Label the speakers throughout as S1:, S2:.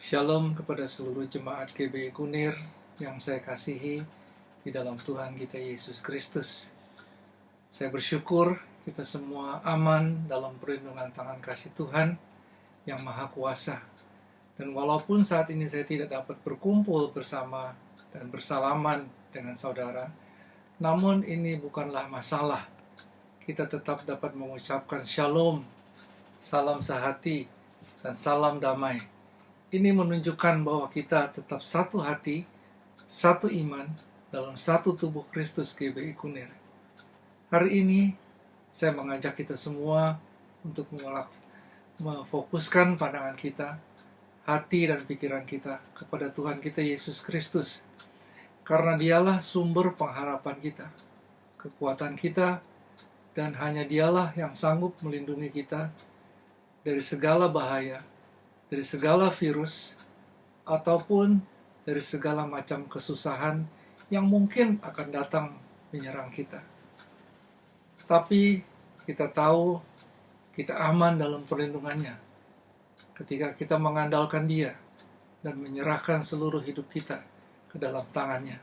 S1: Shalom kepada seluruh jemaat GBI Kunir yang saya kasihi di dalam Tuhan kita Yesus Kristus. Saya bersyukur kita semua aman dalam perlindungan tangan kasih Tuhan yang Maha Kuasa. Dan walaupun saat ini saya tidak dapat berkumpul bersama dan bersalaman dengan saudara, namun ini bukanlah masalah. Kita tetap dapat mengucapkan shalom, salam sehati, dan salam damai. Ini menunjukkan bahwa kita tetap satu hati, satu iman, dalam satu tubuh Kristus GBI Kunir. Hari ini, saya mengajak kita semua untuk memfokuskan pandangan kita, hati dan pikiran kita kepada Tuhan kita Yesus Kristus. Karena dialah sumber pengharapan kita, kekuatan kita, dan hanya dialah yang sanggup melindungi kita dari segala bahaya, dari segala virus, ataupun dari segala macam kesusahan yang mungkin akan datang menyerang kita. Tapi kita tahu kita aman dalam perlindungannya ketika kita mengandalkan Dia dan menyerahkan seluruh hidup kita ke dalam tangannya.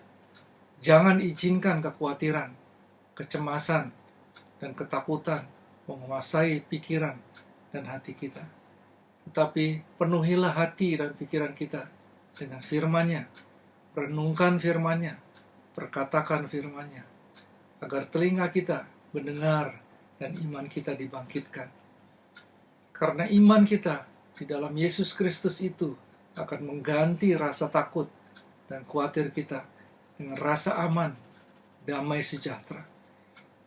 S1: Jangan izinkan kekhawatiran, kecemasan, dan ketakutan menguasai pikiran dan hati kita. Tetapi penuhilah hati dan pikiran kita dengan firman-Nya. Renungkan firman-Nya, perkatakan firman-Nya, agar telinga kita mendengar dan iman kita dibangkitkan. Karena iman kita di dalam Yesus Kristus itu akan mengganti rasa takut dan khawatir kita dengan rasa aman, damai sejahtera.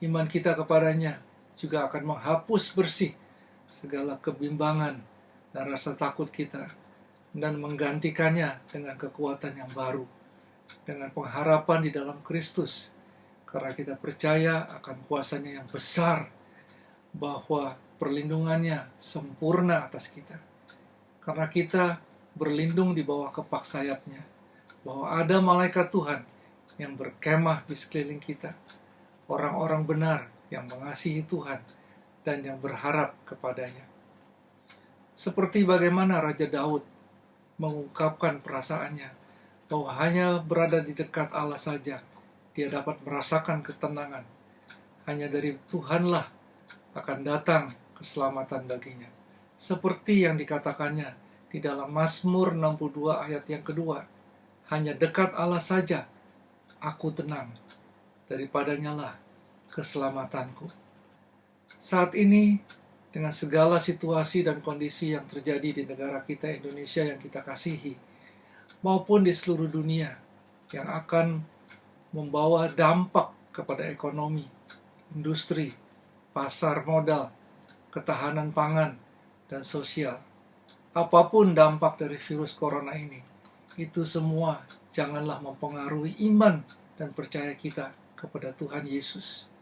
S1: Iman kita kepadanya juga akan menghapus bersih segala kebimbangan dan rasa takut kita, dan menggantikannya dengan kekuatan yang baru, dengan pengharapan di dalam Kristus, karena kita percaya akan kuasanya yang besar, bahwa perlindungannya sempurna atas kita. Karena kita berlindung di bawah kepak sayapnya, bahwa ada malaikat Tuhan yang berkemah di sekeliling kita, orang-orang benar yang mengasihi Tuhan dan yang berharap kepadanya. Seperti bagaimana Raja Daud mengungkapkan perasaannya bahwa hanya berada di dekat Allah saja dia dapat merasakan ketenangan. Hanya dari Tuhanlah akan datang keselamatan baginya. Seperti yang dikatakannya di dalam Mazmur 62 ayat yang kedua, hanya dekat Allah saja aku tenang, daripadanya lah keselamatanku. Saat ini, dengan segala situasi dan kondisi yang terjadi di negara kita Indonesia yang kita kasihi, maupun di seluruh dunia yang akan membawa dampak kepada ekonomi, industri, pasar modal, ketahanan pangan, dan sosial. Apapun dampak dari virus corona ini, itu semua janganlah mempengaruhi iman dan percaya kita kepada Tuhan Yesus.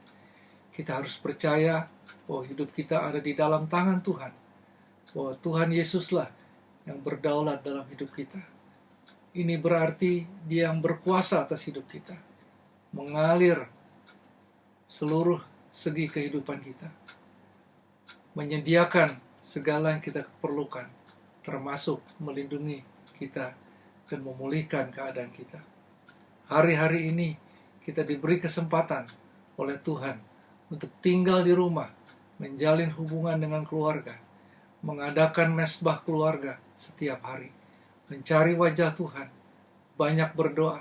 S1: Kita harus percaya bahwa hidup kita ada di dalam tangan Tuhan, bahwa Tuhan Yesuslah yang berdaulat dalam hidup kita. Ini berarti Dia yang berkuasa atas hidup kita, mengalir seluruh segi kehidupan kita, menyediakan segala yang kita perlukan, termasuk melindungi kita dan memulihkan keadaan kita. Hari-hari ini kita diberi kesempatan oleh Tuhan untuk tinggal di rumah, menjalin hubungan dengan keluarga, mengadakan mesbah keluarga setiap hari, mencari wajah Tuhan, banyak berdoa,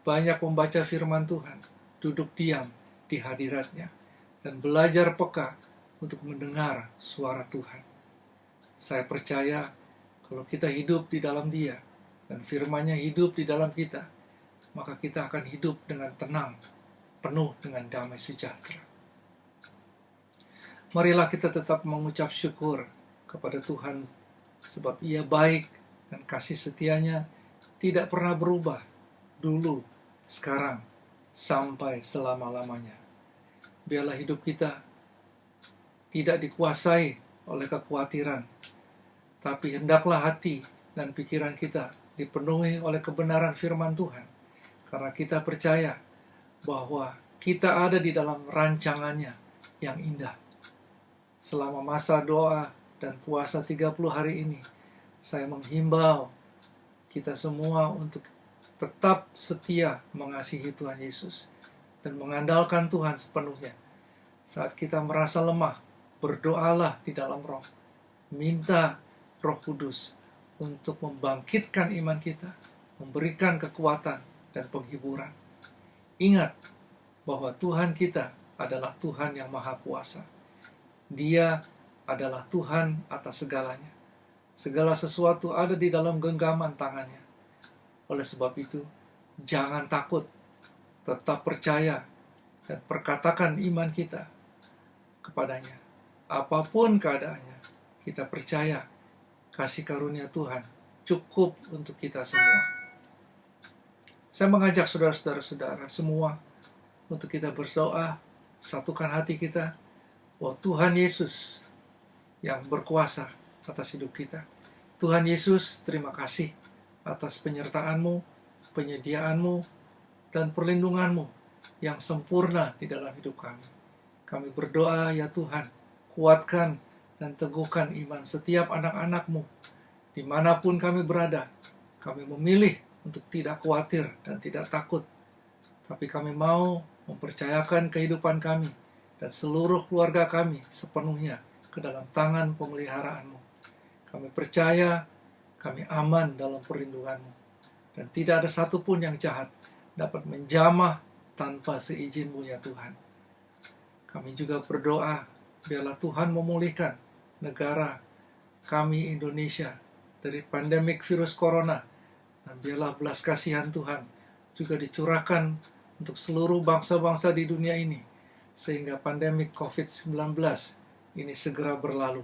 S1: banyak membaca firman Tuhan, duduk diam di hadiratnya, dan belajar peka untuk mendengar suara Tuhan. Saya percaya kalau kita hidup di dalam Dia, dan firman-Nya hidup di dalam kita, maka kita akan hidup dengan tenang, penuh dengan damai sejahtera. Marilah kita tetap mengucap syukur kepada Tuhan, sebab Ia baik dan kasih setianya tidak pernah berubah, dulu, sekarang, sampai selama-lamanya. Biarlah hidup kita tidak dikuasai oleh kekhawatiran, tapi hendaklah hati dan pikiran kita dipenuhi oleh kebenaran firman Tuhan, karena kita percaya bahwa kita ada di dalam rancangannya yang indah. Selama masa doa dan puasa 30 hari ini, saya menghimbau kita semua untuk tetap setia mengasihi Tuhan Yesus dan mengandalkan Tuhan sepenuhnya. Saat kita merasa lemah, berdoalah di dalam roh. Minta Roh Kudus untuk membangkitkan iman kita, memberikan kekuatan dan penghiburan. Ingat bahwa Tuhan kita adalah Tuhan yang Maha Kuasa. Dia adalah Tuhan atas segalanya. Segala sesuatu ada di dalam genggaman tangannya. Oleh sebab itu, jangan takut, tetap percaya dan perkatakan iman kita kepadanya. Apapun keadaannya, kita percaya kasih karunia Tuhan cukup untuk kita semua. Saya mengajak saudara-saudara semua untuk kita berdoa, satukan hati kita, bahwa Tuhan Yesus yang berkuasa atas hidup kita. Tuhan Yesus, terima kasih atas penyertaan-Mu, penyediaan-Mu, dan perlindungan-Mu yang sempurna di dalam hidup kami. Kami berdoa, ya Tuhan, kuatkan dan teguhkan iman setiap anak-anak-Mu. Dimanapun kami berada, kami memilih untuk tidak khawatir dan tidak takut. Tapi kami mau mempercayakan kehidupan kami dan seluruh keluarga kami sepenuhnya ke dalam tangan pemeliharaan-Mu. Kami percaya kami aman dalam perlindungan-Mu. Dan tidak ada satupun yang jahat dapat menjamah tanpa seizin-Mu, ya Tuhan. Kami juga berdoa, biarlah Tuhan memulihkan negara kami Indonesia dari pandemik virus corona. Dan biarlah belas kasihan Tuhan juga dicurahkan untuk seluruh bangsa-bangsa di dunia ini, sehingga pandemik COVID-19 ini segera berlalu.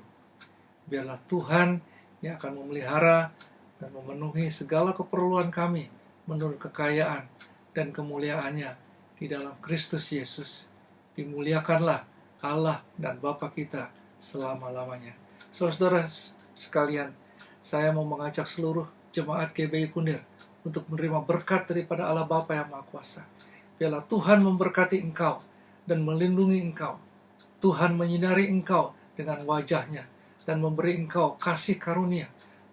S1: Biarlah Tuhan yang akan memelihara dan memenuhi segala keperluan kami menurut kekayaan dan kemuliaannya di dalam Kristus Yesus. Dimuliakanlah Allah dan Bapa kita selama-lamanya. Saudara-saudara sekalian, saya mau mengajak seluruh jemaat GBI Kunir untuk menerima berkat daripada Allah Bapa yang Maha Kuasa. Biarlah Tuhan memberkati engkau dan melindungi engkau. Tuhan menyinari engkau dengan wajahnya dan memberi engkau kasih karunia.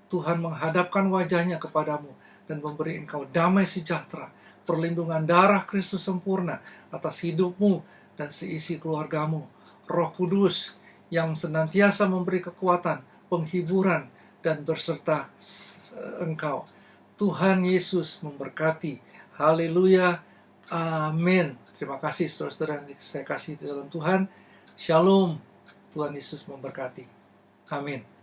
S1: Tuhan menghadapkan wajahnya kepadamu dan memberi engkau damai sejahtera, perlindungan darah Kristus sempurna atas hidupmu dan seisi keluargamu. Roh Kudus yang senantiasa memberi kekuatan, penghiburan, dan berserta engkau. Tuhan Yesus memberkati. Haleluya. Amin. Terima kasih saudara-saudara yang saya kasih di dalam Tuhan. Shalom. Tuhan Yesus memberkati. Amin.